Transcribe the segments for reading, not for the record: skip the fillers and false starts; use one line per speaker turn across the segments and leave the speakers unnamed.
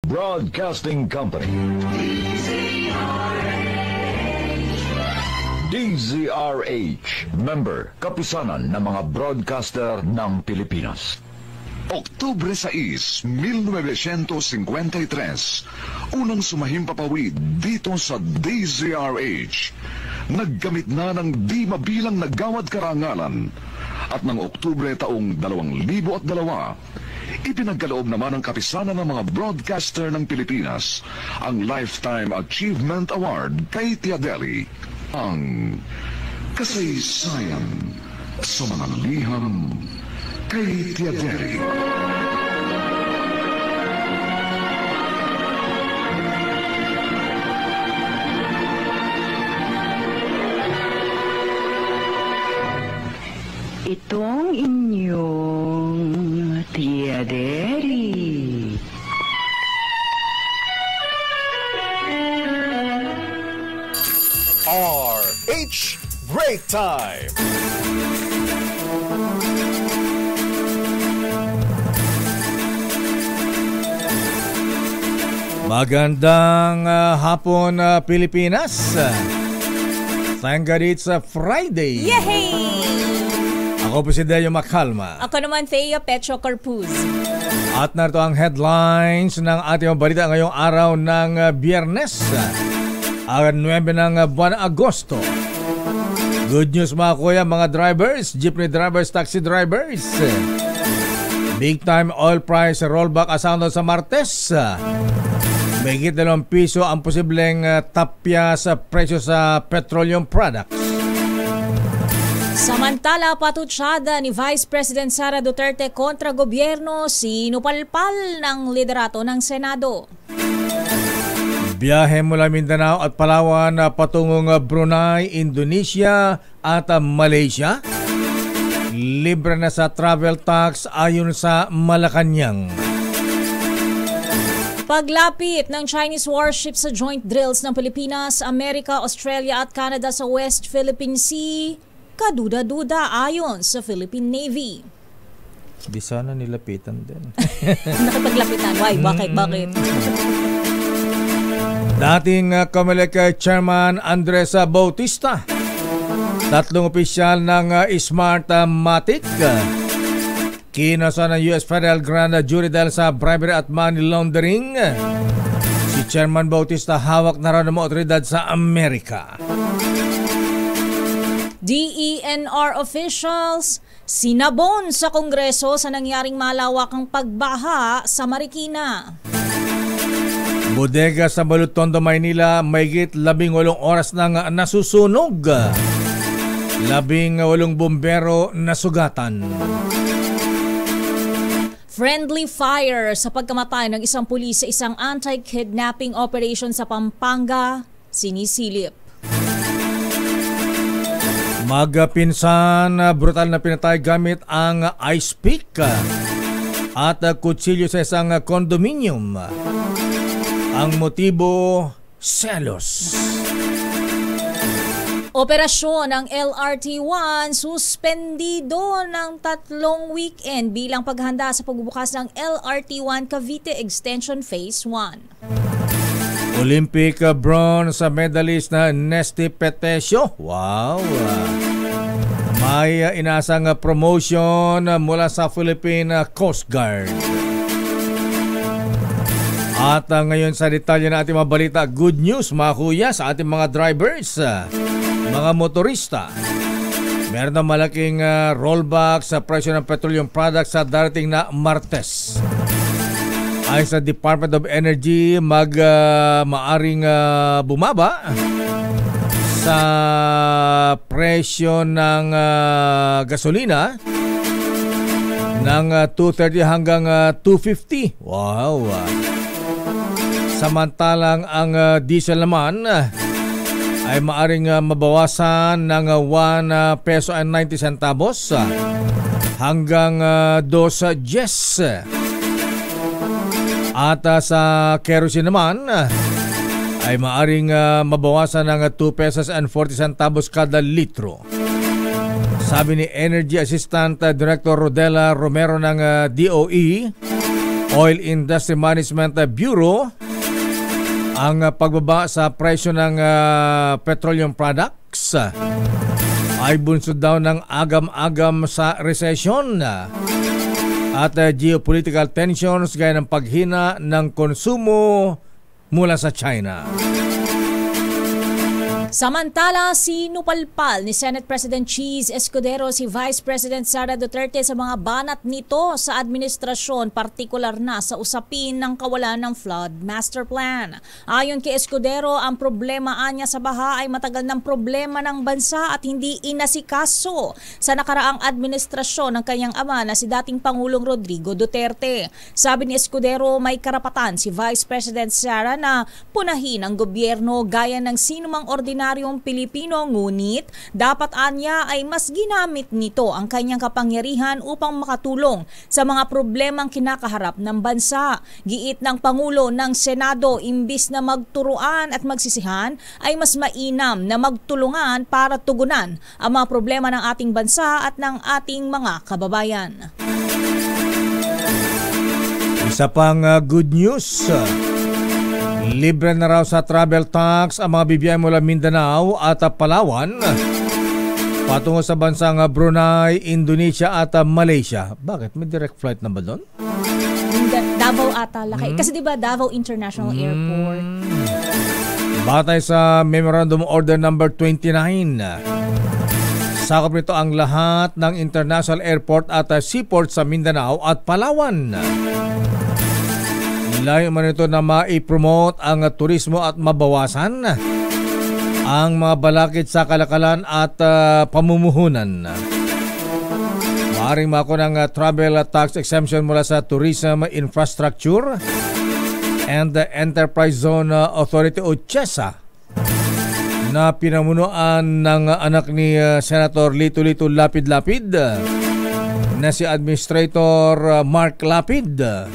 Broadcasting Company. DZRH. Member, kapisanan ng mga broadcaster ng Pilipinas.
Oktubre 6, 1953, unang sumahimpapawid dito sa DZRH. Naggamit na ng di mabilang na gawad karangalan. At ng Oktubre taong 2002, ipinagkaloob naman ng kapisanan ng mga broadcaster ng Pilipinas ang Lifetime Achievement Award kay Tiadeli. Ang kasaysayan sa mga liham kay Tiadeli.
Itong inyong Tiadeli.
RH Break Time.
Magandang hapon, Pilipinas. Thank God it's a Friday.
Yay!
Ako po si Deo Macalma.
Ako naman, Thea Petro Corpuz.
At narito ang headlines ng ating balita ngayong araw ng Biyernes, ang 9 ng buwan Agosto. Good news mga kuya, mga drivers, jeepney drivers, taxi drivers. Big time oil price rollback asahan sa Martes. Mahigit 2 piso ang posibleng tapya sa presyo sa petroleum products.
Samantala, patutsada ni Vice President Sara Duterte kontra gobyerno, sinupalpal ng liderato ng Senado.
Biyahe mula Mindanao at Palawan patungong Brunei, Indonesia at Malaysia. Libre na sa travel tax ayon sa Malacanang.
Paglapit ng Chinese warship sa joint drills ng Pilipinas, Amerika, Australia at Canada sa West Philippine Sea, kaduda-duda ayon sa Philippine Navy.
Di sana nilapitan din.
Nakipaglapitan. Why? Bakit?
Dating Comelec Chairman Andres Bautista, 3 opisyal ng Smartmatic, kinasa ng US Federal Grand Jury dahil sa bribery at money laundering. Si Chairman Bautista hawak na raw ng mga otoridad sa Amerika.
DENR officials sinabon sa Kongreso sa nangyaring malawakang pagbaha sa Marikina.
Bodega sa Balutondo, Maynila, mahigit 18 oras nang nasusunog. 18 bumbero nasugatan.
Friendly fire sa pagkamatay ng isang pulis sa isang anti-kidnapping operation sa Pampanga, sinisilip.
Magpinsan, brutal na pinatay gamit ang ice pick at kutsilyo sa isang condominium. Ang motibo, selos.
Operasyon ng LRT-1 suspendido ng 3 weekend bilang paghanda sa pagbubukas ng LRT-1 Cavite Extension Phase 1.
Olympic bronze medalist na Nesty Petesio. Wow! May inasang promotion mula sa Philippine Coast Guard. At ngayon sa detalye na ating mga balita, good news mga kuya sa ating mga drivers, mga motorista. Meron na malaking rollback sa presyo ng petroleum products sa darating na Martes. Ay sa Department of Energy, maaring bumaba sa presyo ng gasolina ng 230 hanggang 250. Wow! Samantalang ang diesel naman ay maaring mabawasan ng 1 peso and 90 centavos hanggang 2 yes. At sa kerosene naman ay maaring mabawasan ng 2 pesos and 40 centavos kada litro. Sabi ni Energy Assistant Director Rodela Romero ng DOE, Oil Industry Management Bureau, ang pagbaba sa presyo ng petroleum products ay bunsod daw ng agam-agam sa recession at geopolitical tensions gaya ng paghina ng konsumo mula sa China.
Samantala, sinupalpal ni Senate President Cheese Escudero si Vice President Sara Duterte sa mga banat nito sa administrasyon, partikular na sa usapin ng kawalan ng flood master plan. Ayon kay Escudero, ang problema niya sa baha ay matagal ng problema ng bansa at hindi inasikaso sa nakaraang administrasyon ng kanyang ama na si dating Pangulong Rodrigo Duterte. Sabi ni Escudero, may karapatan si Vice President Sara na punahin ang gobyerno gaya ng sinumang ordinaryong Pilipino, ngunit dapat anya ay mas ginamit nito ang kanyang kapangyarihan upang makatulong sa mga problemang kinakaharap ng bansa. Giit ng Pangulo ng Senado, imbis na magturuan at magsisihan, ay mas mainam na magtulungan para tugunan ang mga problema ng ating bansa at ng ating mga kababayan.
Isa pang good news. Libre na raw sa travel tax ang mga bibiyay mula Mindanao at Palawan patungo sa bansang Brunei, Indonesia at Malaysia. Bakit? May direct flight na ba doon?
Davao ata laki. Kasi di ba Davao International Airport?
Batay sa Memorandum Order number 29, sakop nito ang lahat ng international airport at seaport sa Mindanao at Palawan. Layo man ito na ma-promote ang turismo at mabawasan ang mga balakid sa kalakalan at pamumuhunan. Maaaring mako ng travel tax exemption mula sa Tourism Infrastructure and the Enterprise Zone Authority o CHESA na pinamunuan ng anak ni Senator Lito Lapid na si Administrator Mark Lapid.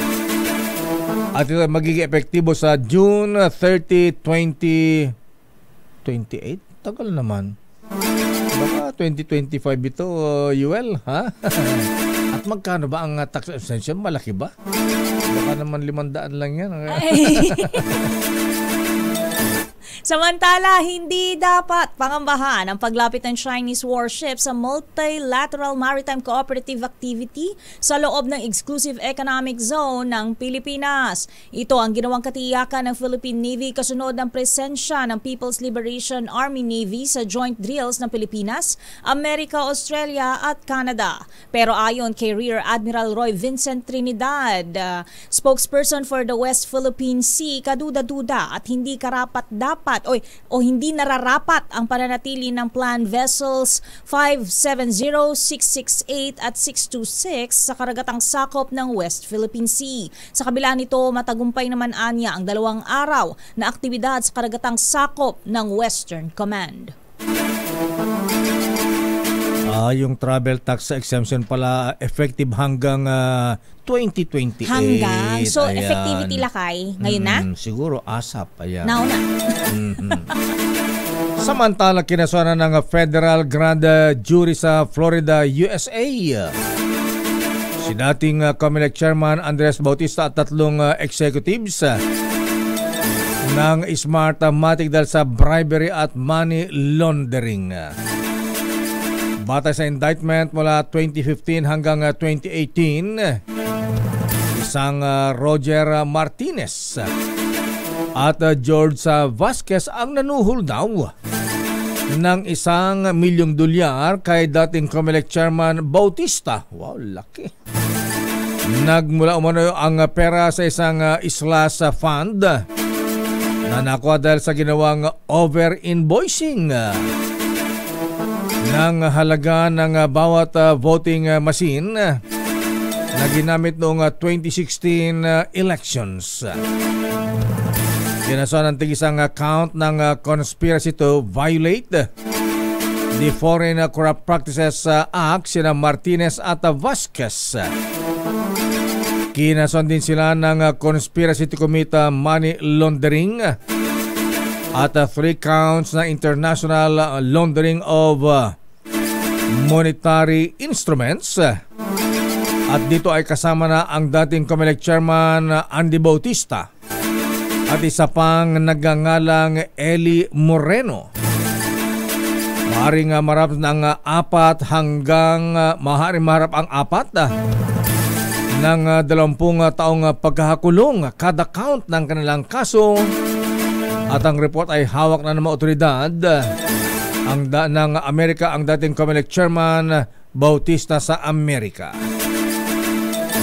At ito magiging epektibo sa June 30, 2028. Tagal naman. Baka 2025 ito, Yuel, ha? At magkano ba ang tax exemption? Malaki ba? Baka naman 500 lang yan.
Samantala, hindi dapat pangambahan ang paglapit ng Chinese warships sa multilateral maritime cooperative activity sa loob ng exclusive economic zone ng Pilipinas. Ito ang ginawang katiyakan ng Philippine Navy kasunod ng presensya ng People's Liberation Army Navy sa joint drills ng Pilipinas, Amerika, Australia at Canada. Pero ayon kay Rear Admiral Roy Vincent Trinidad, spokesperson for the West Philippine Sea, kaduda-duda at hindi karapat-dapat o hindi nararapat ang pananatili ng planned vessels 570, 668 at 626 sa karagatang sakop ng West Philippine Sea. Sa kabila nito, matagumpay naman anya ang 2 araw na aktibidad sa karagatang sakop ng Western Command.
Yung travel tax exemption pala effective hanggang 2028.
Hanggang? So,
ayan.
Effectivity lakay ngayon na?
Siguro ASAP. Ayan.
Nauna.
Samantala, kinasuhan ng Federal Grand Jury sa Florida, USA. Si dating COMELEC Chairman Andres Bautista at 3 executives ng Smartmatic dahil sa bribery at money laundering. Batay sa indictment mula 2015 hanggang 2018, isang Roger Martinez at George Vasquez ang nanuhol daw ng $1 milyong kay dating COMELEC Chairman Bautista. Wow, laki. Nagmula umano ang pera sa isang islas fund na nakuha dahil sa ginawang over-invoicing ng halaga ng bawat voting machine na ginamit noong 2016 elections. Kinasuhan ng tig-isang count ng conspiracy to violate the Foreign Corrupt Practices Act sina Martinez at Vasquez. Kinasuhan din sila ng conspiracy to commit money laundering at 3 counts na international laundering of monetary instruments At dito ay kasama na ang dating COMELEC Chairman Andy Bautista at isa pang nagngangalang Eli Moreno. Maaaring marap ng 4 hanggang maharap ang 4 ng 20 taong pagkakakulong kada count ng kanilang kaso. At ang report ay hawak na ng mga otoridad ng Amerika ang dating COMELEC Chairman Bautista sa Amerika.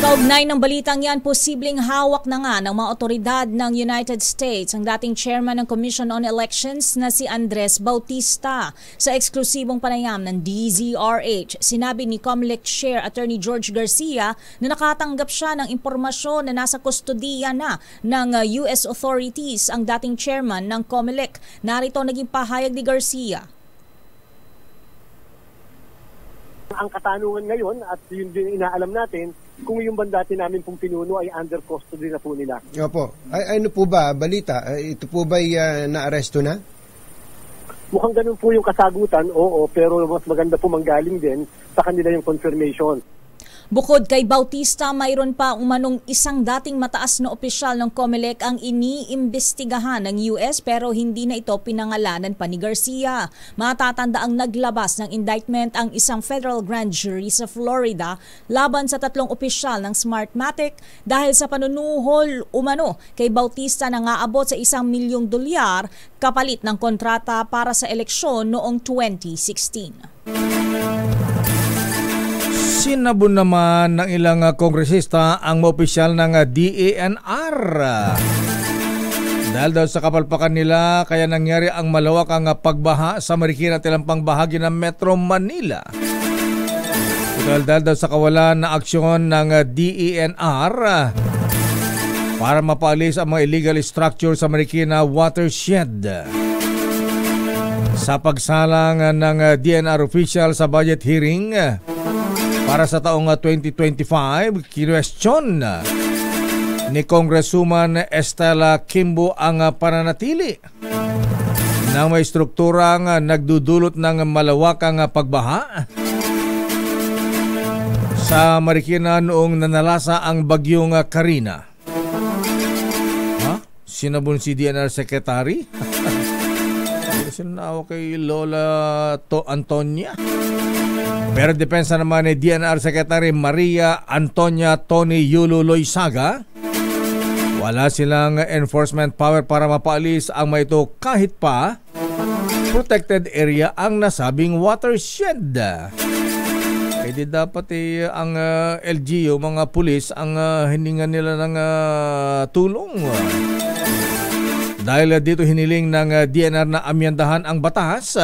Kaugnay ng balitang yan, posibleng hawak na nga ng mga otoridad ng United States ang dating chairman ng Commission on Elections na si Andres Bautista. Sa eksklusibong panayam ng DZRH, sinabi ni COMELEC Chair Attorney George Garcia na nakatanggap siya ng impormasyon na nasa kustodiya na ng US authorities ang dating chairman ng COMELEC. Narito naging pahayag ni Garcia.
Ang katanungan ngayon at yun din inaalam natin kung yung bandati namin pong pinuno ay under custody na po nila.
Opo. Ano po ba balita? Ito po ba na-aresto na?
Mukhang ganun po yung kasagutan, oo, pero mas maganda po manggaling din sa kanila yung confirmation.
Bukod kay Bautista, mayroon pa umanong isang dating mataas na opisyal ng COMELEC ang iniimbestigahan ng US pero hindi na ito pinangalanan pa ni Garcia. Matatanda ang naglabas ng indictment ang isang federal grand jury sa Florida laban sa 3 opisyal ng Smartmatic dahil sa panunuhol umano kay Bautista na ngaabot sa $1 milyong kapalit ng kontrata para sa eleksyon noong 2016.
Sinabon naman ng ilang kongresista ang opisyal ng DENR. Dahil daw sa kapalpakan nila, kaya nangyari ang malawakang pagbaha sa Marikina at ilang pang bahagi ng Metro Manila. Dahil daw sa kawalan na aksyon ng DENR para mapaalis ang mga illegal structure sa Marikina watershed. Sa pagsalang ng DENR official sa budget hearing para sa taong 2025, kinwestiyon ni Congresswoman Estela Kimbo ang pananatili ng may strukturang nagdudulot ng malawakang pagbaha sa Marikina noong nanalasa ang bagyong Karina. Sinabon si DNR Secretary? Sinawa kay Lola Antonia. Pero depensa naman ni DNR Secretary Maria Antonia Tony Yulo Loizaga, wala silang enforcement power para mapaalis ang mga ito kahit pa protected area ang nasabing watershed. Di dapat ang LGU, mga pulis, ang hiningan nila ng tulong. Dahil dito hiniling ng DNR na amyandahan ang batas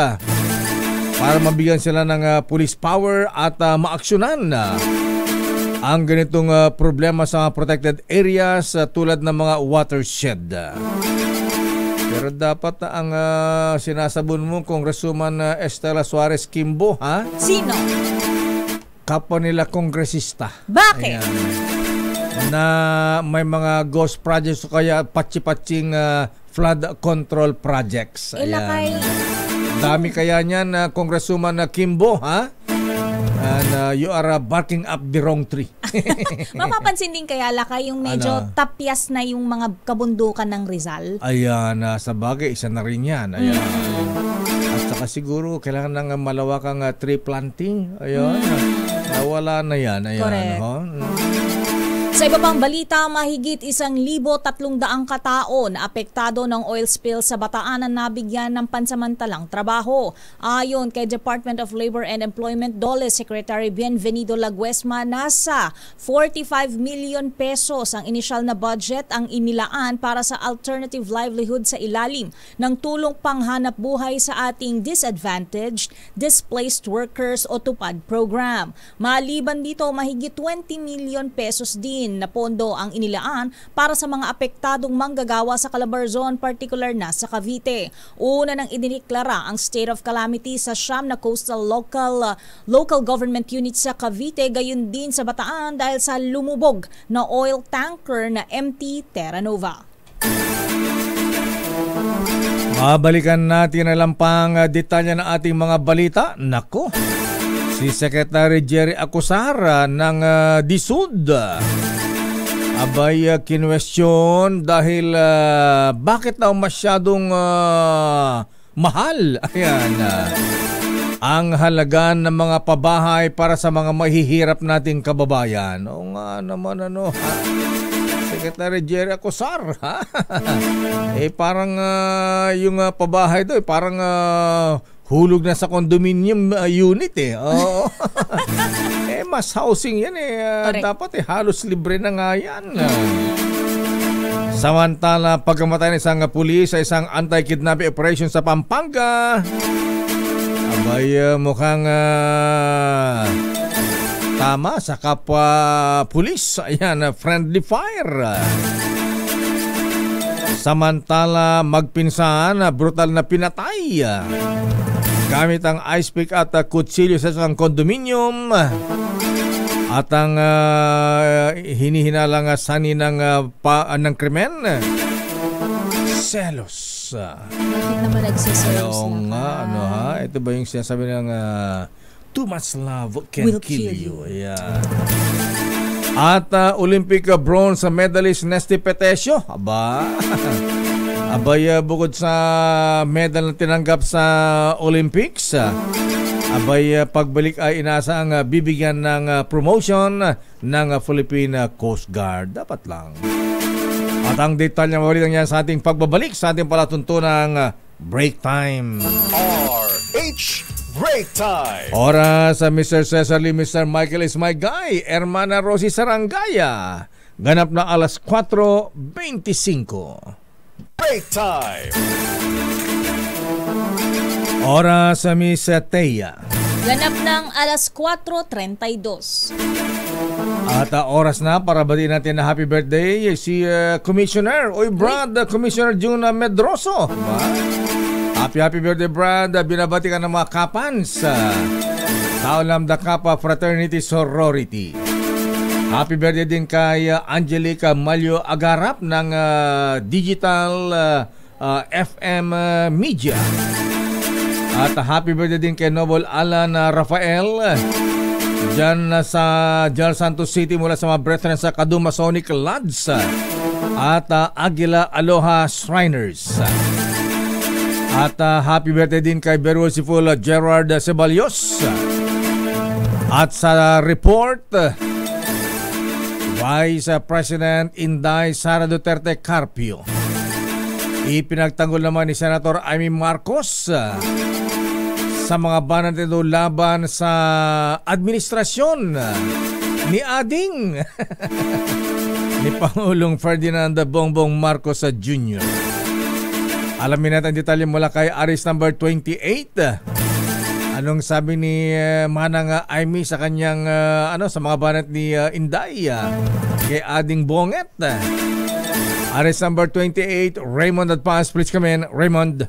para mabigyan sila ng police power at maaksyonan ang ganitong problema sa protected areas tulad ng mga watershed. Pero dapat ang sinasabon mo, Congresswoman Estela Suarez Kimbo, ha?
Sino?
Kapwa nila kongresista.
Bakit?
Ayan. Na may mga ghost projects o kaya patsi-patsing flood control projects. Ayan. Dami kaya niyan, Congresswoman Kimbo, ha? And you are barking up the wrong tree.
Mapapansin din kaya Lakay yung medyo tapyas na yung mga kabundukan ng Rizal.
Ayan, sa bagay, isa na rin yan. Ayan. At saka siguro kailangan ng malawakang tree planting. Ayan. Nawala na yan. Ayan.
Correct. Sa iba pang balita, mahigit 1,300 katao na apektado ng oil spill sa Bataan na nabigyan ng pansamantalang trabaho. Ayon kay Department of Labor and Employment DOLE Secretary Bienvenido Laguesma, nasa 45 million pesos ang inisyal na budget ang inilaan para sa alternative livelihood sa ilalim ng tulong panghanap buhay sa ating disadvantaged, displaced workers o TUPAD program. Maliban dito, mahigit 20 million pesos din na pondo ang inilaan para sa mga apektadong manggagawa sa Calabarzon, particular na sa Cavite. Una nang idineklara ang state of calamity sa 9 na coastal local government units sa Cavite, gayon din sa Bataan dahil sa lumubog na oil tanker na MT Terra Nova. Babalikan natin na lang pang detalye ng ating mga balita. Nako,
Si Secretary Jerry Acosara ng DSUD abay kinwestiyon dahil bakit daw masyadong mahal ang halaga ng mga pabahay para sa mga mahihirap nating kababayan. O nga naman Secretary Jerry Acosar, parang yung pabahay doon, parang hulog na sa condominium unit Oo. Mas housing yan dapat halos libre na nga yan. Samantala, pagkamatay ng isang pulis sa isang anti-kidnapping operation sa Pampanga, abay mukhang tama sa kapwa pulis. Friendly fire. Samantala, magpinsan, brutal na pinatay gamit ang ice pick at kutsilyo sa isang kondominium. At ang hinihinalang sani ng krimen, selos.
Bakit naman nagsiselos
nga? Ito ba yung sinasabi ng too much love can kill you. Yeah. At Olympic bronze medalist Nesty Petesio. Abay, bukod sa medal na tinanggap sa Olympics, abay, pagbalik ay inaasang bibigyan ng promotion ng Philippine Coast Guard. Dapat lang. At ang detalye mabalitang yan sa ating pagbabalik sa ating palatuntunang Break Time.
RH Break Time.
Oras sa Mr. Cesar Lee, Mr. Michael is my guy, Hermana Rosie Sarangaya. Ganap na alas 4:25.
Break Time.
Oras sa Miss Teya.
Ganap ng alas 4:32.
At oras na para batiin natin na happy birthday si Commissioner Brad, Commissioner June Medroso. Happy birthday, Brad. Binabati ka ng mga kapans sa Taulam Kappa Fraternity Sorority. Happy birthday din kay Angelica Malyo Agarap ng Digital FM Media. At happy birthday din kay Noble Alan Rafael dyan sa General Santos City mula sa mga brethren sa Kaduma Sonic Lads at Aguila Aloha Shriners. At happy birthday din kay Berusiful Gerard Ceballos. At sa report, Vice President Inday Sara Duterte Carpio. Ipinagtanggol naman ni Senator Amy Marcos sa mga banat nito laban sa administrasyon ni Ading ni Pangulong Ferdinand Bongbong Marcos Jr. Alamin natin ang detalye mula kay Aris number 28. Anong sabi ni Manang Amy sa kanyang sa mga banat ni Inday kay Ading Bonget? Aris number 28, Raymond Advance, please come in. Raymond.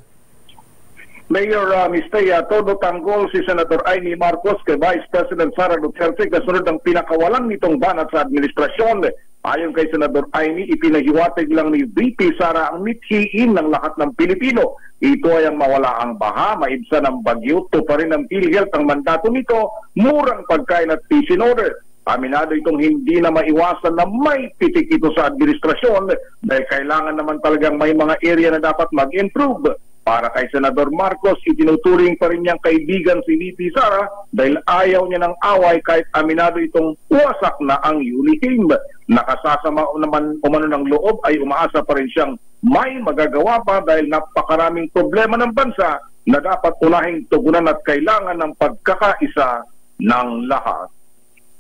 Mayor Mistaya, todo tanggol si Senator Amy Marcos kay Vice President Sara Duterte kasunod ng pinakawalan nitong banat sa administrasyon. Ayon kay Senador Amy, ipinahiwatig lang ni VP Sara ang mithiin ng lahat ng Pilipino. Ito ay ang mawala ang baha, maibsan ang bagyo, to pa rin ang PhilHealth ang mandato nito, murang pagkain at peace in order. Aminado itong hindi na maiwasan na may pitik ito sa administrasyon dahil kailangan naman talagang may mga area na dapat mag-improve. Para kay Senador Marcos, itinuturing pa rin niyang kaibigan si VP Sara dahil ayaw niya ng away kahit aminado itong wasak na ang uniteam. Nakasasama naman umano ng loob ay umaasa pa rin siyang may magagawa pa dahil napakaraming problema ng bansa na dapat unahing tugunan at kailangan ng pagkakaisa ng lahat.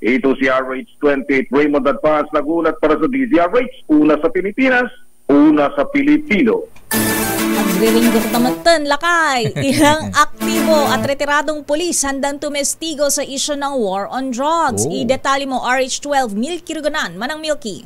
Ito si RH28 Raymond Advance, nagulat para sa DZRH, una sa Pilipinas, una sa Pilipino.
Agriringgok tamatan, lakay. Ilang aktibo at retiradong pulis handang tumestigo sa isyu ng war on drugs. Idetali mo RH12, Milky Ruganan, Manang Milky.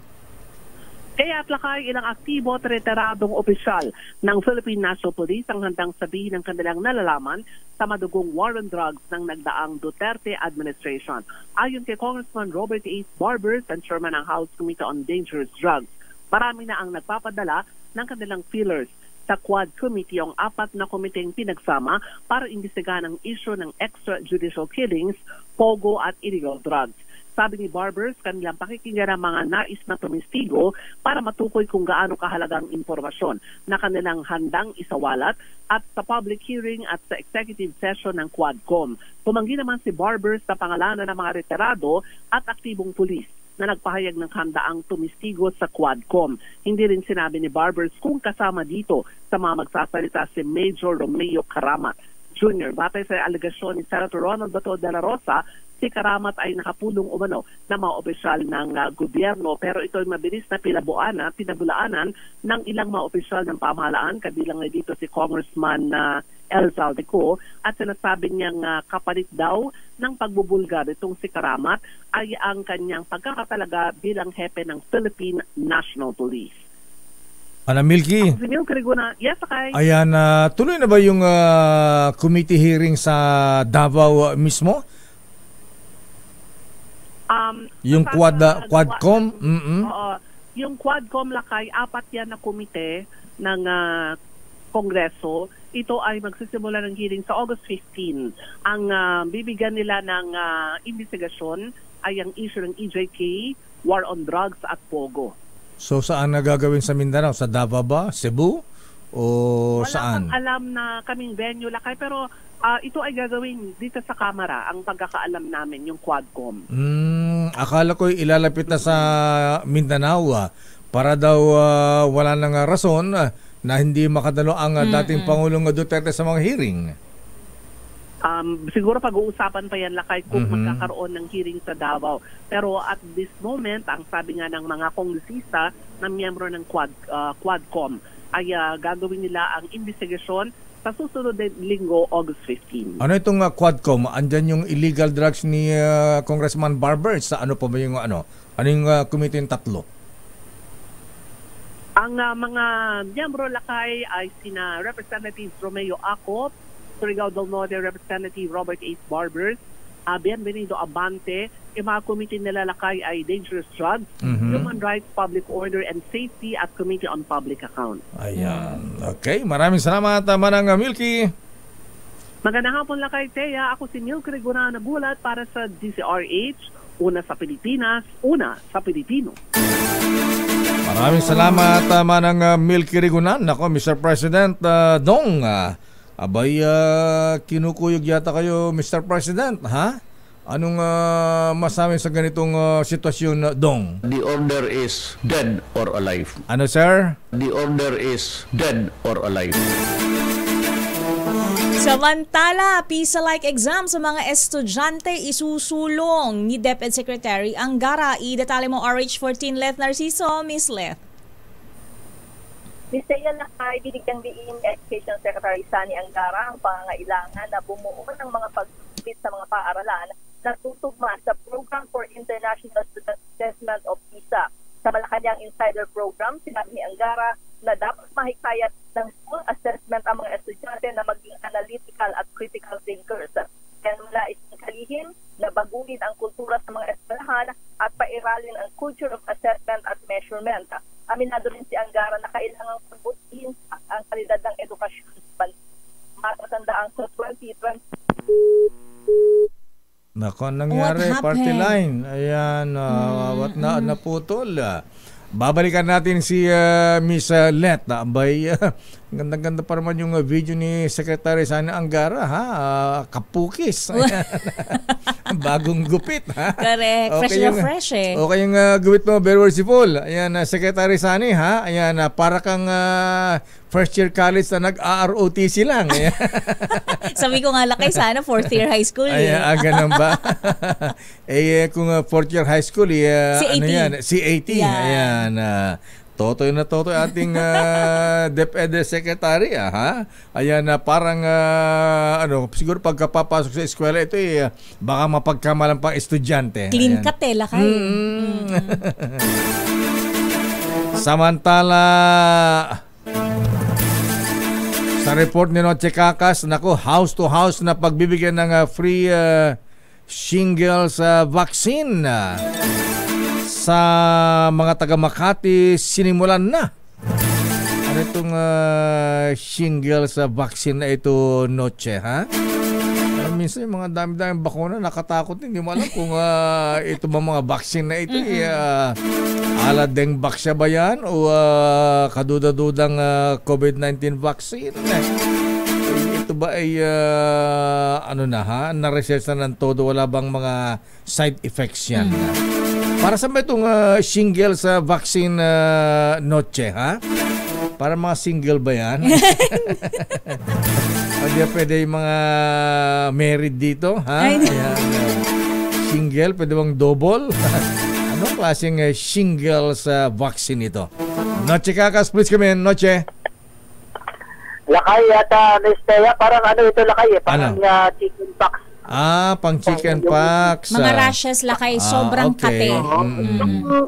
Kaya at lakay ilang aktibo at retiradong opisyal ng Philippine National Police ang handang sabihin ng kanilang nalalaman sa madugong war on drugs ng nagdaang Duterte administration. Ayon kay Congressman Robert A. Barbers and Chairman ng House Committee on Dangerous Drugs, marami na ang nagpapadala ng kanilang feelers sa Quad Committee ang 4 na komiteng pinagsama para imbestigahan ang issue ng extrajudicial killings, pogo at illegal drugs. Sabi ni Barbers, kanilang pakikinggan ang mga nais na tumistigo para matukoy kung gaano kahalagang impormasyon na kanilang handang isawalat at sa public hearing at sa executive session ng Quadcom. Tumanggi naman si Barbers sa pangalanan ng mga retirado at aktibong pulis na nagpahayag ng handaang tumistigo sa Quadcom. Hindi rin sinabi ni Barbers kung kasama dito sa mga magsasalita si Major Romeo Karamat Jr. Batay sa alegasyon ni Senator Ronald Bato de la Rosa, si Karamat ay nakapulong umano ng mga opisyal ng gobyerno, pero ito ay mabilis na pinabulaanan ng ilang mga opisyal ng pamahalaan, kabilang na dito si Congressman El Zaldico, at sinasabi niyang kapalit daw ng pagbubulgar itong si Karamat ay ang kanyang pagkakatalaga bilang hepe ng Philippine National Police.
Ana Milky.
Si Milky yes, okay.
Ayan, tuloy na ba yung committee hearing sa Davao mismo? Yung Quadcom?
Yung Quadcom lakay, 4 yan na komite ng Kongreso. Ito ay magsisimula ng hearing sa August 15. Ang bibigyan nila ng investigasyon ay ang issue ng EJK, war on drugs at pogo.
So saan na gagawin sa Mindanao? Sa Davao ba? Cebu? O saan?
Wala alam na kaming venue lakay, pero ito ay gagawin dito sa Kamara, ang pagkakaalam namin, yung Quadcom.
Akala ko ilalapit na sa Mindanao para daw wala nang rason na hindi makadalo ang dating Pangulong Duterte sa mga hearing.
Siguro pag-uusapan pa yan lakay kung magkakaroon ng hearing sa Davao. Pero at this moment, ang sabi nga ng mga kongresista na miyembro ng Quadcom ay gagawin nila ang investigasyon sa susunod na linggo, August 15.
Ano itong Quadcom? Andyan yung illegal drugs ni Congressman Barbers. Sa ano pa ba yung ano? Ano yung committee yung 3?
Ang mga miyembro lakay ay sina Representative Romeo Acop, Surigao del Norte Representative Robert H. Barbers, Bienvenido Abante, yung mga committee nila lakay ay Dangerous Drugs, Human Rights, Public Order and Safety at Committee on Public Accounts.
Ayan. Okay, maraming salamat, Manang Milky.
Magandang hapon lakay, Teya. Ako si Milky Rigona nagulat para sa DCRH, una sa Pilipinas, una sa Pilipino.
Maraming salamat, Manang Milky Rigunan. Nako, Mr. President Dong. Abay, kinukuyog yata kayo, Mr. President, ha? Anong masabi sa ganitong sitwasyon, Dong?
The order is dead or alive.
Ano, sir?
The order is dead or alive.
Samantala, PISA-like exam sa mga estudyante isusulong ni DepEd Secretary Angara. Idetali mo RH14 Leth Narciso, Miss Leth.
Miss Teya, binigyan din Education Secretary Sani Angara ang pangangailangan na bumuo ng mga pagsulit sa mga paaralan na tutugma sa Program for International Student Assessment of PISA. Sa Malacanang Insider Program, sinabi ni Angara na dapat mahikayat ng school assessment ang mga estudyante na maging analytical at critical thinkers. Kaya wala isang kalihim na baguhin ang kultura sa mga eskwelahan at pairalin ang culture of assessment at measurement. Aminado rin si Angara na kailangang pagbutin ang kalidad ng edukasyon sa bansa. Matatandaang sa 2020.
Nako, nangyari, party line. Ayan, what na naputol. Babalikan natin si Miss Let. Abay, ganda-ganda pa naman yung video ni Secretary Sani Angara, ha? Kapukis. Bagong gupit, ha?
Correct. Fresh na fresh, eh.
Okay yung gupit mo, very worshipful. Ayan, Secretary Sani, ha? Ayan, para kang first year college na nag-ROTC lang.
Sabi ko nga lakay, sana fourth year high school.
Ay, ganun ba? Kung fourth year high school,
C80.
Ano yan? C80. Yeah. Ayan. Totoy na totoy ating DepEd Secretary, ha? Ayan, parang siguro pagkapapasok sa eskwela ito baka mapagkamalan pang estudyante.
Clean cut lakay.
Samantala, sa report ni Noche Cacas, nako, house to house na pagbibigyan ng free shingles vaccine sa mga taga Makati sinimulan na. Ano itong shingles vaccine na ito, Noche, ha? Minsan yung mga dami-dami bakuna, nakatakot. Hindi mo alam kung ito ba mga vaccine na ito, ala dengue siya ba yan? O kaduda-dudang COVID-19 vaccine? Ito ba ay na-research na ng todo, wala bang mga side effects yan? Para sa ba itong shingles vaccine, Noche, ha? Para mga single ba yan? O di pwede yung mga married dito, ha? Ayan, single, pwede bang double? Anong klaseng shingles vaccine ito? Noche Kakas, please come in, Noche.
Lakay at Nestea, parang ano ito Lakay parang chicken pox.
Pang chicken pox.
Mga rashes Lakay, sobrang kate.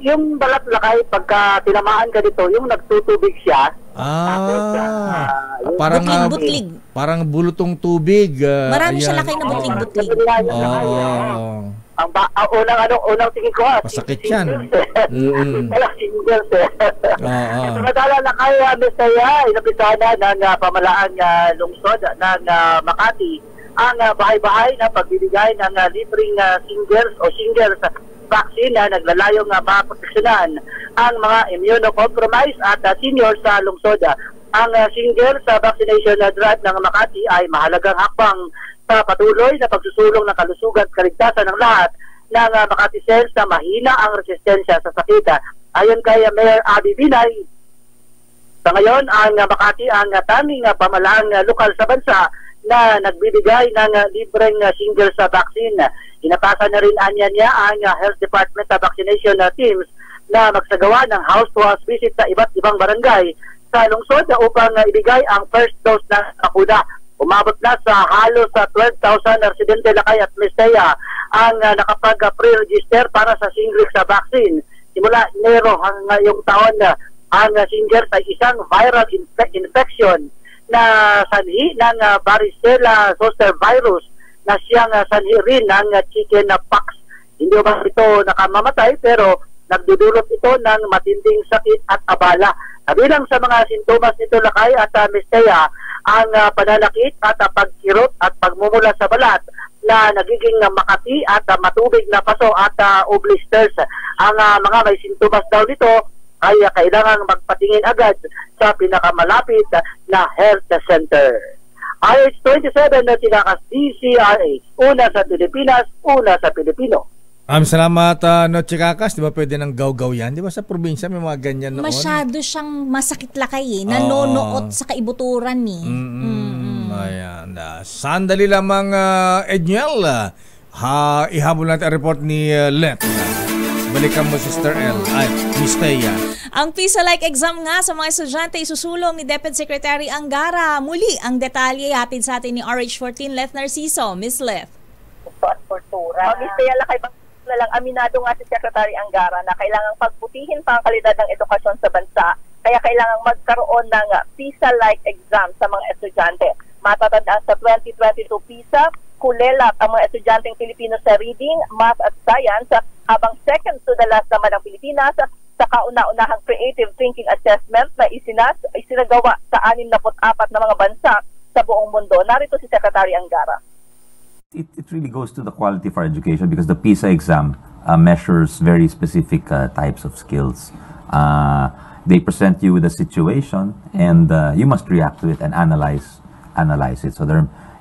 Yung balat Lakay, pagka tinamaan ka dito, yung nagtutubig siya.
Parang butlig. Parang bulutong tubig.
Marami siya Lakay na butlig-butlig.
Ang unang tingin ko
masakit yan.
Madala na kaya Bisaya, inapisahan ng pamalaang lungsod ng Makati ang bahay-bahay na pagbibigay ng libreng shingles vaccine na naglalayong maproteksyonan ang mga immunocompromised at seniors sa lungsod. Ang shingles vaccination drive ng Makati ay mahalagang hakbang sa patuloy na pagsusulong ng kalusugan at kaligtasan ng lahat ng Makatisense na mahina ang resistensya sa sakit. Ayon kay Mayor Abby Binay, sa ngayon ang Makati ang tanging pamalaang lokal sa bansa na nagbibigay ng libreng shingles vaccine. Inatasan na rin niya ang Health Department vaccination teams na magsagawa ng house-to-house visit sa iba't ibang barangay sa lungsod upang ibigay ang first dose ng bakuna. Umabot na sa halos 12,000 residente Lakay at Mestea ang nakapag-pre-register para sa shingles vaccine. Simula Enero hanggang ngayong taon, ang shingles ay isang viral infection na sanhi ng varicella zoster virus na siyang sanhi rin ng chicken pox. Hindi ba ito nakamamatay pero nagdudulot ito ng matinding sakit at abala. Kabilang sa mga sintomas nito Lakay at Mestea, ang pananakit at pagkirot at pagmumula sa balat na nagiging makati at matubig na paso at blisters. Ang mga may sintomas daw nito ay kailangang magpatingin agad sa pinakamalapit na health center. RH27 na tinakas DCRH. Una sa Pilipinas, una sa Pilipino.
Salamat, Noche Kakas. Di ba pwede ng gaw-gaw yan? Di ba sa probinsya may mga ganyan noon?
Masyado siyang masakit Lakay nanonoot sa kaibuturan
Ayan. Sandali lamang, Edniel. Ihabol natin ang report ni Let. Balikan mo, Sister L. Ay, Miss Teya.
Ang PISA-like exam nga sa mga estudyante isusulong ni Deputy Secretary Angara. Muli, ang detalye hatid sa atin ni RH14 Leth Narciso. Miss Leth.
Miss Teya, Lakay na lang aminado nga si Secretary Angara na kailangang pagbutihin pa ang kalidad ng edukasyon sa bansa, kaya kailangang magkaroon ng PISA-like exam sa mga estudyante. Matatandaan sa 2022 PISA, kulelat ang mga estudyanteng Pilipino sa reading, math at science, habang second to the last naman ang Pilipinas sa kauna-unahang creative thinking assessment na isinagawa sa 64 na mga bansa sa buong mundo. Narito si Secretary Angara.
It really goes to the quality of our education because the PISA exam measures very specific types of skills. They present you with a situation and you must react to it and analyze it. So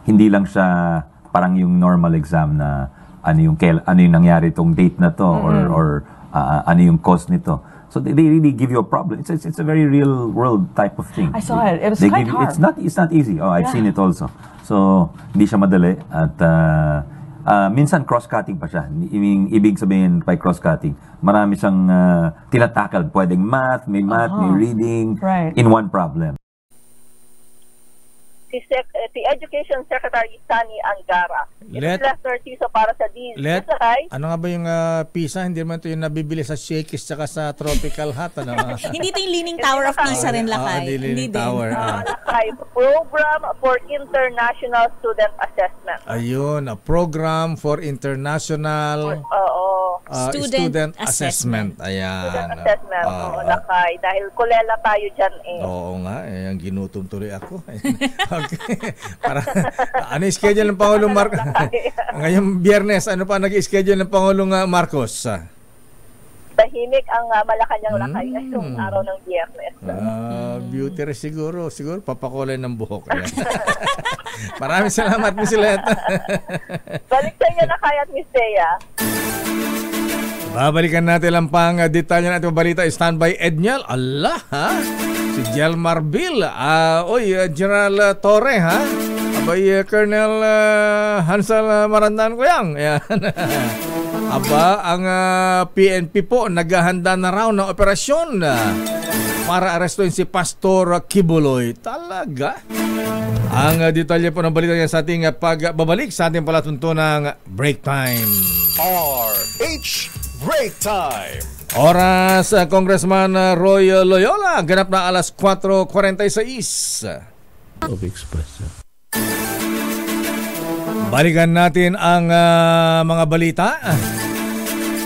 hindi lang siya parang yung normal exam na ano yung nangyari itong date na to or ano yung cause nito. So they really give you a problem. It's a very real world type of thing.
I saw it. It was quite hard.
It's not easy. I've seen it also. So hindi siya madali at minsan cross-cutting pa siya. Ibig sabihin by cross-cutting, marami siyang tinatakal. Pwedeng math, may reading in one problem.
Si Education Secretary Sani Angara.
Let
Narciso para sa
Let, ano nga ba yung PISA? Hindi naman ito yung nabibili sa Shakey's tsaka sa Tropical Hut. Ano?
Hindi ito yung Leaning Tower of PISA rin, Lakay.
Hindi Tower.
Program for International Student Assessment.
Ayun, a program for international
Student assessment.
Ayan.
Student assessment, lakay. Dahil kulela tayo dyan eh.
Oo nga, ang ginutom tuloy ako. Okay. Ano yung schedule ng Pangulong Marcos? Ngayong Biyernes, ano pa nag-schedule ng Pangulong Marcos?
Tahimik ang Malacanang lakay ngayong araw ng Biyernes.
Beauty rest siguro. Siguro papakulay ng buhok. Maraming salamat, Miss Leta.
Balik sa inyo lakay at Miss Thea.
Babalikan natin lang pang detalye ng ating balita. Standby Edniel. Allah, ha? Si Jelmar Bill. General Torre, ha? Abay, Colonel Hansel Marandan ko yan. Ayan. Aba, ang PNP po naghahanda na raw ng operasyon para arestuin si Pastor Kibuloy. Talaga? Ang detalye po ng balita niya sa ating pagbabalik sa ating palatuntunang break time.
RH Break Time.
Oras, Congressman Roy Loyola. Ganap na alas 4:46. Balikan natin ang mga balita.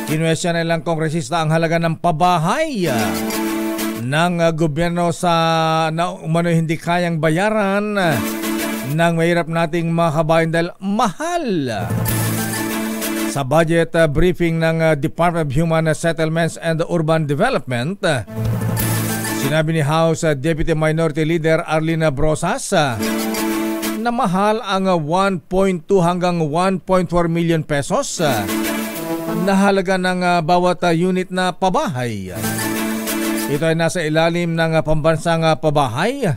Kinuwestiyon na ilang kongresista ang halaga ng pabahay ng gobyerno sa na umano hindi kayang bayaran ng mahirap nating mga kabayan dahil mahal. Sa budget briefing ng Department of Human Settlements and Urban Development, sinabi ni House Deputy Minority Leader Arlene Brosas na mahal ang 1.2 hanggang 1.4 million pesos na halaga ng bawat unit na pabahay. Ito ay nasa ilalim ng pambansang pabahay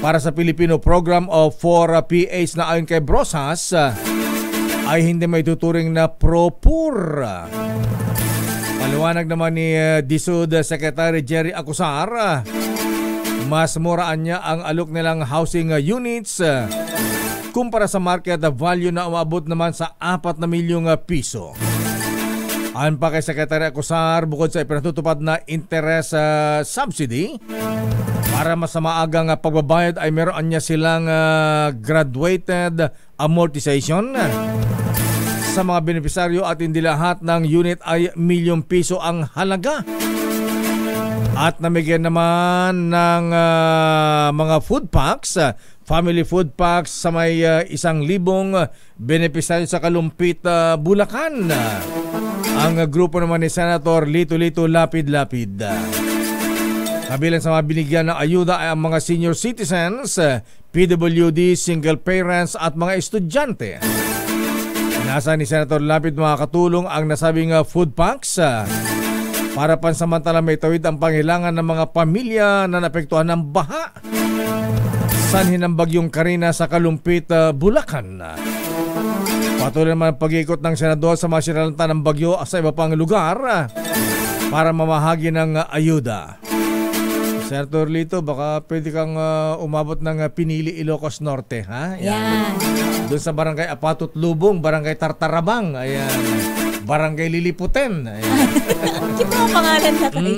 para sa Filipino Program of 4 PAs na ayon kay Brosas ay hindi may tuturing na pro-poor. Paliwanag naman ni DSUD Secretary Jerry Acusar, mas muraan niya ang alok nilang housing units kumpara sa market value na umabot naman sa 4 na milyong piso. Ayon pa kay Secretary Acusar, bukod sa ipinatutupad na interest subsidy, para mas maagang pagbabayad ay meron niya silang graduated amortization sa mga benepisaryo at hindi lahat ng unit ay milyong piso ang halaga. At namigyan naman ng mga food packs, family food packs sa may 1,000 benepisaryo sa Kalumpit, Bulacan. Ang grupo naman ni Senator Lito Lapid. Kabilang sa mga binigyan ng ayuda ay ang mga senior citizens, PWD, single parents at mga estudyante. Inasa ni Senator Lapid makakatulong ang nasabing food packs para pansamantala may tawid ang pangailangan ng mga pamilya na naapektuhan ng baha sanhin ng bagyong Karina sa Kalumpit, Bulacan. Patuloy naman ang pag-ikot ng senador sa mga sinalanta ng bagyo sa iba pang lugar para mamahagi ng ayuda. Senator Lito, baka pwede kang umabot ng Pinili, Ilocos Norte, ha?
Yan.
Doon sa barangay Apatut Lubong, barangay Tartarabang, ayan. Barangay Liliputen, ayan.
Kita ang pangalan na kayo.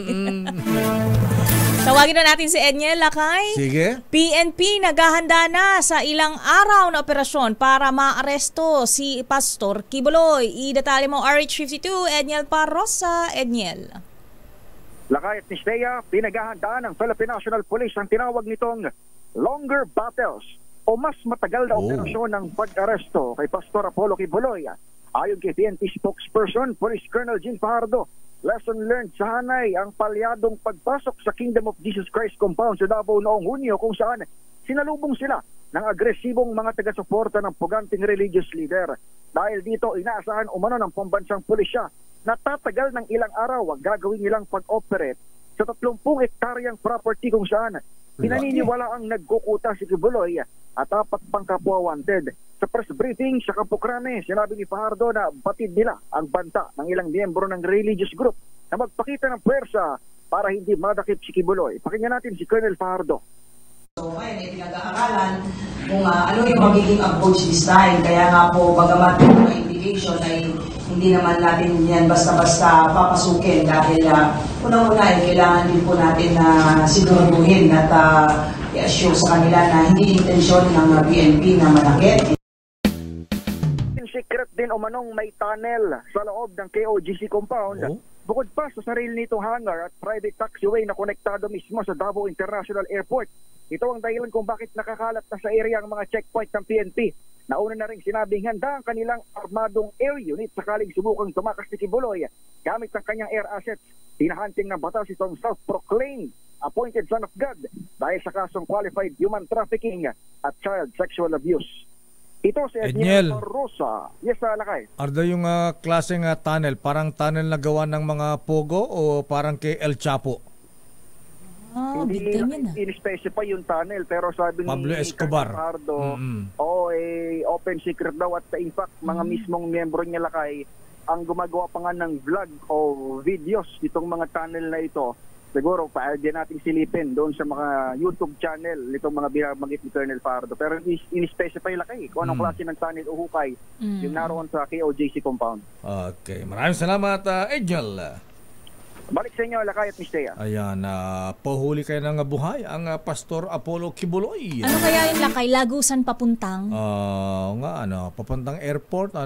Tawagin na natin si Edniel Lakay.
Sige.
PNP naghahanda na sa ilang araw na operasyon para maaresto si Pastor Kibuloy. Idetali mo RH52, Edniel Parrosa. Edniel.
Lakay at Nistea, pinaghahandaan ng Philippine National Police ang tinawag nitong longer battles o mas matagal na operasyon ng pag-aresto kay Pastor Apollo Kibuloy. Ayon kay PNP spokesperson, Police Colonel Jean Fajardo, lesson learned sa Hanay ang palyadong pagpasok sa Kingdom of Jesus Christ compound sa Davao noong Hunyo kung saan sinalubong sila ng agresibong mga taga-suporta ng puganting religious leader. Dahil dito, inaasahan umano ng pambansang pulisya na tatagal ng ilang araw ang gagawin nilang pag-operate sa 30 hektaryang property kung saan pinaniniwala ang nagkukuta si Kibuloy at 4 pang kapwa wanted. Sa press briefing sa Kapukrame, sinabi ni Fajardo na batid nila ang banta ng ilang miyembro ng religious group na magpakita ng puwersa para hindi madakip si Kibuloy. Pakinggan natin si Colonel Fajardo.
So ngayon ay pinag-aaralan kung ano yung magiging approach this time. Kaya nga po, bagamat yung indication ay hindi naman natin yan basta-basta papasukin dahil unang-una ay kailangan din po natin na siguraduhin at i-assure sa kanila na hindi intensyon ng PNP na manakit.
Secret din umanong may tunnel sa loob ng KOGC compound. Bukod pa sa sarili nitong hangar at private taxiway na konektado mismo sa Davao International Airport. Ito ang dahilan kung bakit nakakalat na sa area ang mga checkpoint ng PNP. Nauna na rin sinabing handa ang kanilang armadong air unit sakaling subukang tumakas ni Kibuloy gamit ang kanyang air assets. Hinahanting ng batas itong self-proclaimed appointed son of God dahil sa kasong qualified human trafficking at child sexual abuse. Ito si Edniel Rosa. Yes, Lakay.
Arda yung klaseng tunnel, parang tunnel na gawa ng mga Pogo o parang kay El Chapo?
Hindi in-specify yung tunnel pero sabi ni
Pablo Escobar.
Ricardo, open secret daw at in fact mga mismong miyembro niya Lakay ang gumagawa pa nga ng vlog o videos itong mga tunnel na ito. Siguro pwede natin silipin doon sa mga YouTube channel nitong mga binabanggit ni Colonel Fardo. Pero in-specify Lakay kung anong klase ng tunnel o hukay yung naroon sa KOJC compound.
Okay. Maraming salamat, Edniel.
Balik sa inyo, Lakay at Mistea.
Ayan, pahuli kayo ng buhay ang Pastor Apollo Kibuloy.
Ano kaya yung Lakay? Lagusan papuntang?
Papuntang airport, ha?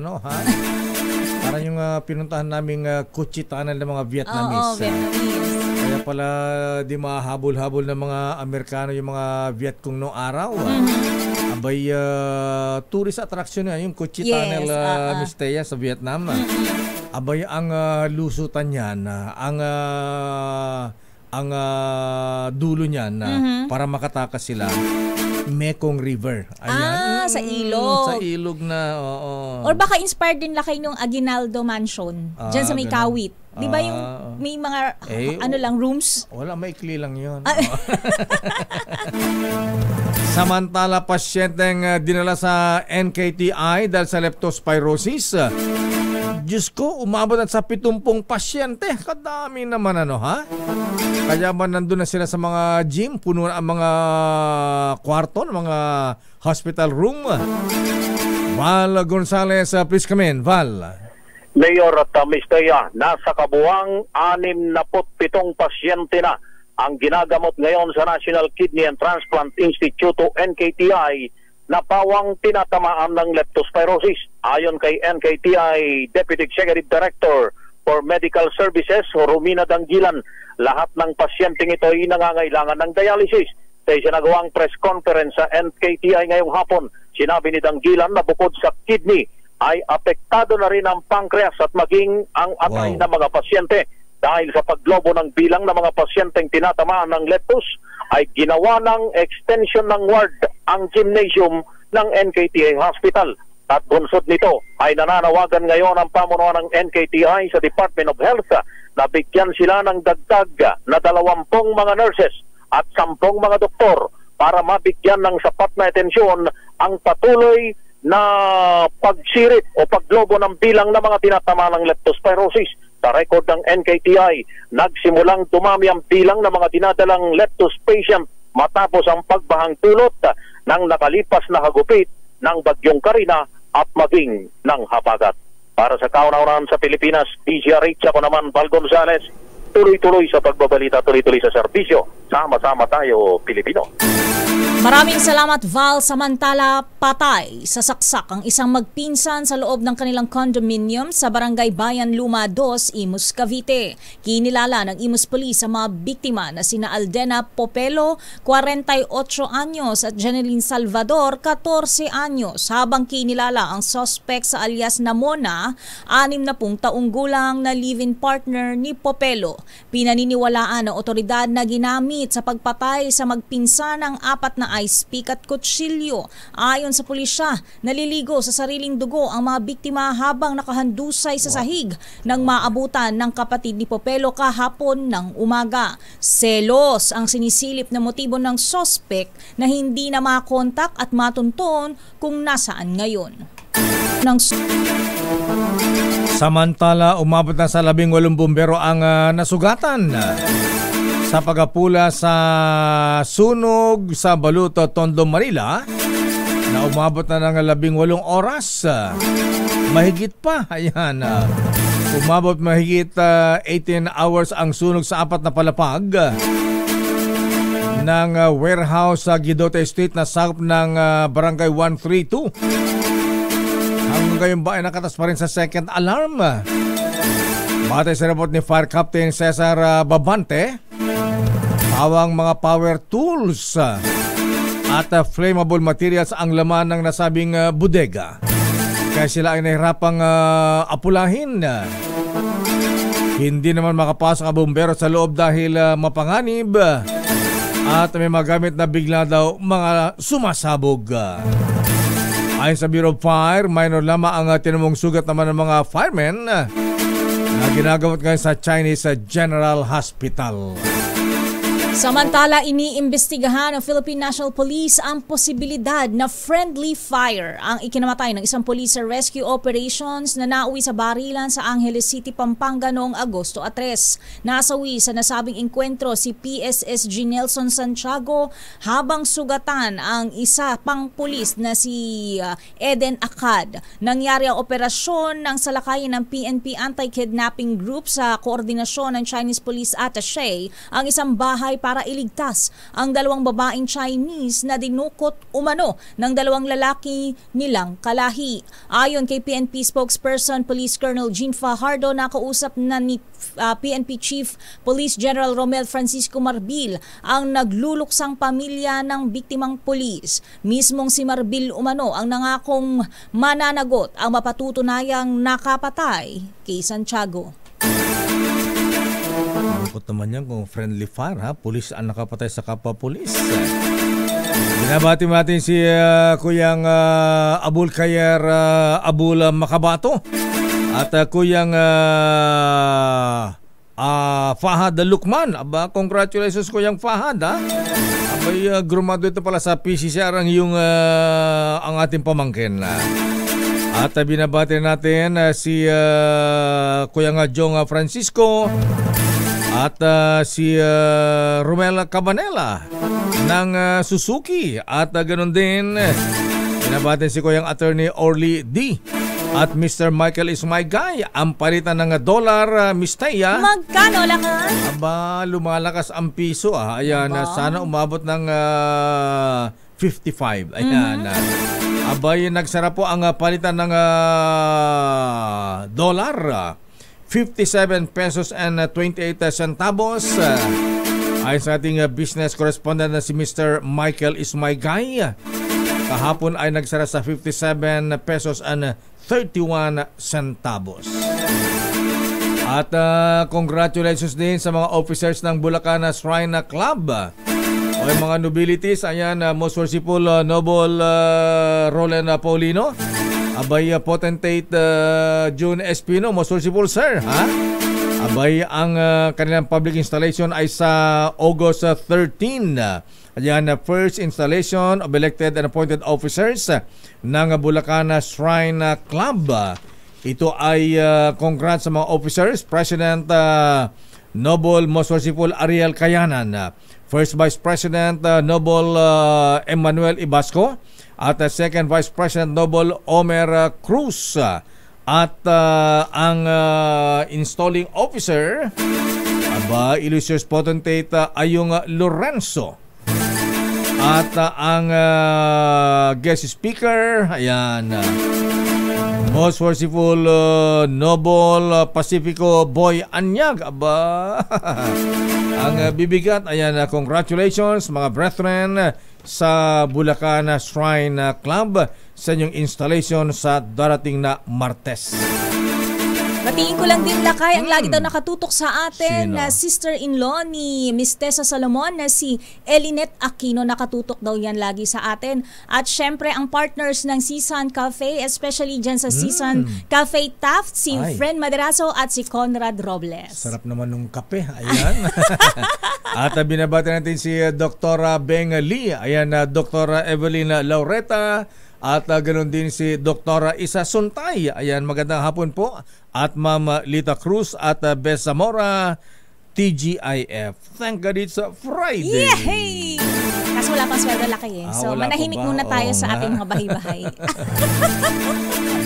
Parang yung pinuntahan naming Kuchi Tunnel ng mga Vietnamese.
Vietnamese.
Kaya pala di mahabol-habol ng mga Amerikano yung mga Vietcong noong araw. Abay, tourist attraction na yung Kuchi Tunnel, Mistea, sa Vietnam. Abay, ang lusutan niyan, ang dulo niyan para makatakas sila, Mekong River. Ayan.
Sa ilog.
Sa ilog na, oo.
Or baka inspired din Lakay nung Aguinaldo Mansion, dyan sa may Kawit. Di ba yung may mga rooms?
Wala, maikli lang yun. Samantala, pasyenteng dinala sa NKTI dahil sa leptospirosis. Diyos ko, umabot at sa 70 pasyente. Kadami naman Kaya man nandun na sila sa mga gym, puno na ang mga kwarto, mga hospital room. Val Gonzales, please come in. Val.
Mayor at Mistea, nasa kabuwang 67 pasyente na ang ginagamot ngayon sa National Kidney and Transplant Institute o NKTI na pawang tinatamaan ng leptospirosis. Ayon kay NKTI Deputy Executive Director for Medical Services, Romina Dangilan, lahat ng pasyenteng ito ay nangangailangan ng dialysis. Sa isinagawang press conference sa NKTI ngayong hapon, sinabi ni Dangilan na bukod sa kidney, ay apektado na rin ang pancreas at maging ang atay ng mga pasyente. Dahil sa paglobo ng bilang ng mga pasyenteng tinatamaan ng leptos, ay ginawa ng extension ng ward ang gymnasium ng NKTI Hospital. At bunsod nito ay nananawagan ngayon ang pamunuan ng NKTI sa Department of Health na bigyan sila ng dagdag na 20 mga nurses at 10 mga doktor para mabigyan ng sapat na atensyon ang patuloy na pagsirit o paglobo ng bilang ng mga tinatama ng leptospirosis. Sa record ng NKTI, nagsimulang dumami ang bilang ng mga dinadalang leptos patient matapos ang pagbahang dulot ng nakalipas na hagupit ng Bagyong Karina at maging ng habagat. Para sa kauna-unahan sa Pilipinas, DZRH, ako naman, Val Gonzales, tuloy-tuloy sa pagbabalita, tuloy-tuloy sa serbisyo. Sama-sama tayo, Pilipino.
Maraming salamat, Val. Samantala, patay sa saksak ang isang magpinsan sa loob ng kanilang condominium sa Barangay Bayan Luma 2, Imus, Cavite. Kinilala ng Imus Police ang mga biktima na sina Aldena Popelo, 48 anyos at Janeline Salvador, 14 anyos, habang kinilala ang suspect sa alias na Mona, 60 taong gulang na live-in partner ni Popelo. Pinaniniwalaan ng otoridad na ginamit sa pagpatay sa magpinsan ang 4 na ice pick at kutsilyo. Ayon sa pulisya, naliligo sa sariling dugo ang mga biktima habang nakahandusay sa sahig nang maabutan ng kapatid ni Popelo kahapon ng umaga. Selos ang sinisilip na motibo ng suspect na hindi na makontak at matunton kung nasaan ngayon.
Samantala, umabot na sa 18 bumbero ang nasugatan sa pagapula sa sunog sa Baluto, Tondo, Manila, na umabot na ng 18 oras. Mahigit pa, ayan. Umabot mahigit 18 hours ang sunog sa 4 na palapag ng warehouse sa Guidote Street na sakop ng Barangay 132. gayon ba ay nakatas pa rin sa second alarm. Batay sa report ni Fire Captain Cesar Babante, tawang mga power tools at flammable materials ang laman ng nasabing bodega. Kaya sila ay nahirapang apulahin. Hindi naman makapasok ang bumbero sa loob dahil mapanganib at may magamit na bigla daw mga sumasabog. Ayon sa Bureau of Fire, minor lamang ang tinamong sugat naman ng mga firemen na ginagamot ngayon sa Chinese General Hospital.
Samantala, iniimbestigahan ng Philippine National Police ang posibilidad na friendly fire ang ikinamatay ng isang police sa rescue operations na nauwi sa barilan sa Angeles City, Pampanga noong Agosto 3. Nasawi sa nasabing engkwentro si PSSG Nelson Santiago habang sugatan ang isa pang pulis na si Eden Akad. Nangyari ang operasyon ng salakayin ng PNP Anti-Kidnapping Group sa koordinasyon ng Chinese Police Attaché ang isang bahay para iligtas ang dalawang babaeng Chinese na dinukot umano ng dalawang lalaki nilang kalahi. Ayon kay PNP spokesperson Police Colonel Jean Fajardo, nakausap na ni PNP Chief Police General Romel Francisco Marbil ang nagluluksang pamilya ng biktimang pulis. Mismong si Marbil umano ang nangakong mananagot ang mapatutunayang nakapatay kay Santiago.
Malungkot naman yan kung friendly fire, ha? Pulis ang nakapatay sa kapwa pulis. Binabati natin si Kuyang Abul Kayer Abul Makabato at Kuyang Fahad Lukman. Aba, congratulations Kuyang Fahad, ha? Abay, graduate pala sa PCCR ang ating pamangkin. At binabati natin si Kuyang Jong Francisco at si Romel Cabanela ng Suzuki. At ganun din, binabati si Kuyang Attorney Orly D. At Mr. Michael is my guy. Ang palitan ng $, Miss Teya.
Magkano lakas?
Aba, lumalakas ang piso. Ayan, sana umabot ng 55. Ayan. Abay, nagsara po ang palitan ng $, 57 pesos and 28 centavos. Ayon sa ating business correspondent na si Mr. Michael is my guy, kahapon ay nagsara sa 57 pesos and 31 centavos. At congratulations din sa mga officers ng Bulacan Shrine Club o yung mga nobilities. Ayan, Most Worshipful Noble Roland Paulino, abay, Potentate June Espino, Most Worshipful Sir, ha? Abay, ang kanilang public installation ay sa August 13. Ayan, first installation of elected and appointed officers ng Bulacan Shrine Club. Ito ay congrats sa mga officers, President Noble Most Worshipful Ariel Kayanan, First Vice President Noble Emmanuel Ibasco, at Second Vice President Noble Omer Cruz. At ang installing officer, aba, Illustrious Potentate Ayung Lorenzo. At ang guest speaker, ayan, Most Worshipful Noble Pacifico Boy Anyag. Aba, ang bibigat, ayan, congratulations mga brethren sa Bulacan Shrine Club sa inyong installation sa darating na Martes.
Batiin ko lang din, Lakay, ang lagi daw nakatutok sa atin na sister-in-law ni Miss Tessa Salomon na si Elinette Aquino. Nakatutok daw yan lagi sa atin. At syempre, ang partners ng Sisan Cafe, especially dyan sa Sisan Cafe Taft, si Fren Madrazo at si Conrad Robles.
Sarap naman nung kape. Ayan. At binabati natin si Dr. Beng Lee. Ayan, Dr. Evelyn Laureta. At ganoon din si Dr. Isa Suntay. Ayan, magandang hapon po. At Ma'am Lita Cruz at Bes Zamora, TGIF. Thank God it's Friday.
Yay! Kaso wala pang sweldo laki eh. So, manahimik muna tayo sa ating mga bahay-bahay.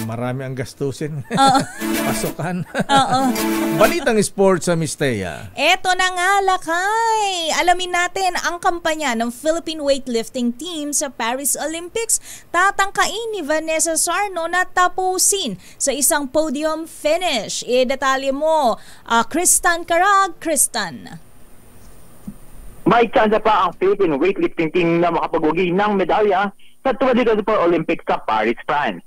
Marami ang gastusin.
Oo.
Pasukan.
Oo.
Balitang sports sa Miss Thea.
Eto na nga, Lakay. Alamin natin ang kampanya ng Philippine weightlifting team sa Paris Olympics. Tatangkain ni Vanessa Sarno na tapusin sa isang podium finish. Detalye mo, Kristan Karag. Kristan.
May chance pa ang Philippine weightlifting team na makapag-ugi ng medalya sa 2024 Olympics sa Paris, France.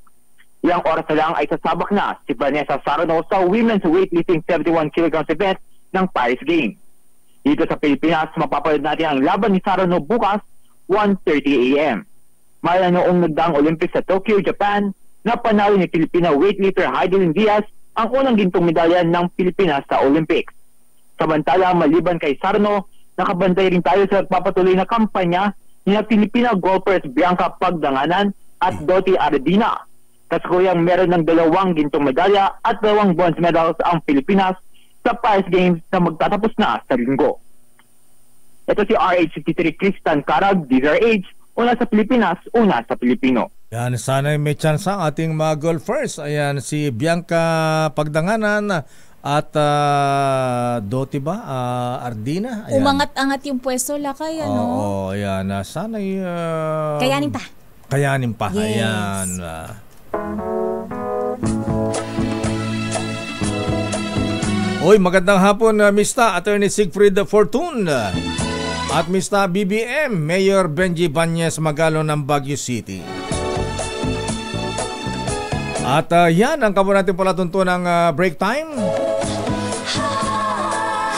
Ilang oras na lang ay sasabak na si Vanessa Sarno sa women's weightlifting 71 kg event ng Paris Games. Dito sa Pilipinas, mapapanood natin ang laban ni Sarno bukas 1:30 a.m. Maya noong nagdaang Olympics sa Tokyo, Japan, na panalo ni Filipina weightlifter Heidelin Diaz ang unang gintong medalya ng Pilipinas sa Olympics. Samantala, maliban kay Sarno, nakabantay rin tayo sa papatuloy na kampanya ni Filipina golfers Bianca Pagdanganan at Doti Ardina. Kasakuyang meron ng 2 gintong medalya at 2 bronze medals ang Pilipinas sa Paris Games na magtatapos na sa linggo. Ito si RH53 Kristan Karag, DZRH, una sa Pilipinas, una sa Pilipino.
Yan, sana may chance ang ating mga golfers. Ayan, si Bianca Pagdanganan at Doti ba? Ardina. Ayan.
Umangat-angat yung pwesto, Lakay, ano?
Oo, ayan. Sana
kayanin pa.
Kayanin pa.
Yes.
Ayan. Oy, magandang hapon, Mr. Attorney Siegfried Fortun at Mr. BBM, Mayor Benji Banyes Magalo ng Baguio City. At yan ang kamo natin palatuntunan ng break time.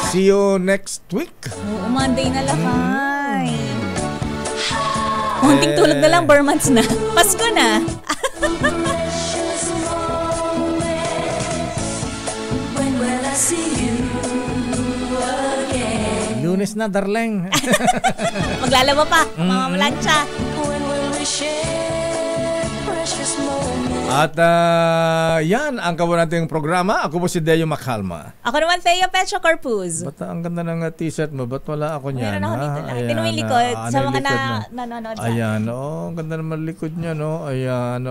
See you next week.
Monday na Lakay. Konting tulog na lang, Burmans na. Pasko na.
Lunes na, darling.
Maglalaba pa, mamamalansya.
At yan ang kawan nating programa. Ako po si Deo Macalma.
Ako naman, Thea Pecho Corpus.
Ba't ang ganda ng t-shirt mo? Ba't wala ako niyan?
Meron ako dito lang. Tingnan mo yung likod sa mga nanonood sa.
Ayan, ang ganda naman likod niya, no? Ayan,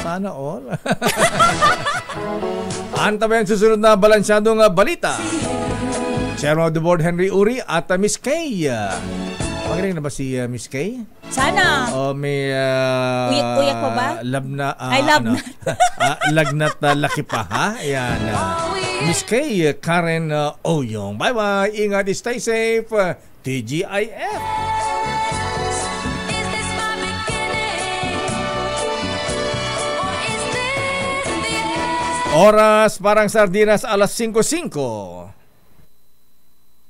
sana all. Anta ba yung susunod na balansyadong balita? Chairman of the Board, Henry Uri at Miss Kay. Magaling na ba si Miss Kay?
Sana.
O may
uyak pa ba?
Lagnat laki pa, ha? Ayan. Miss Kay, Karen Oyong. Bye-bye. Ingat, stay safe. TGIF. Oras parang sardinas, alas 5:05.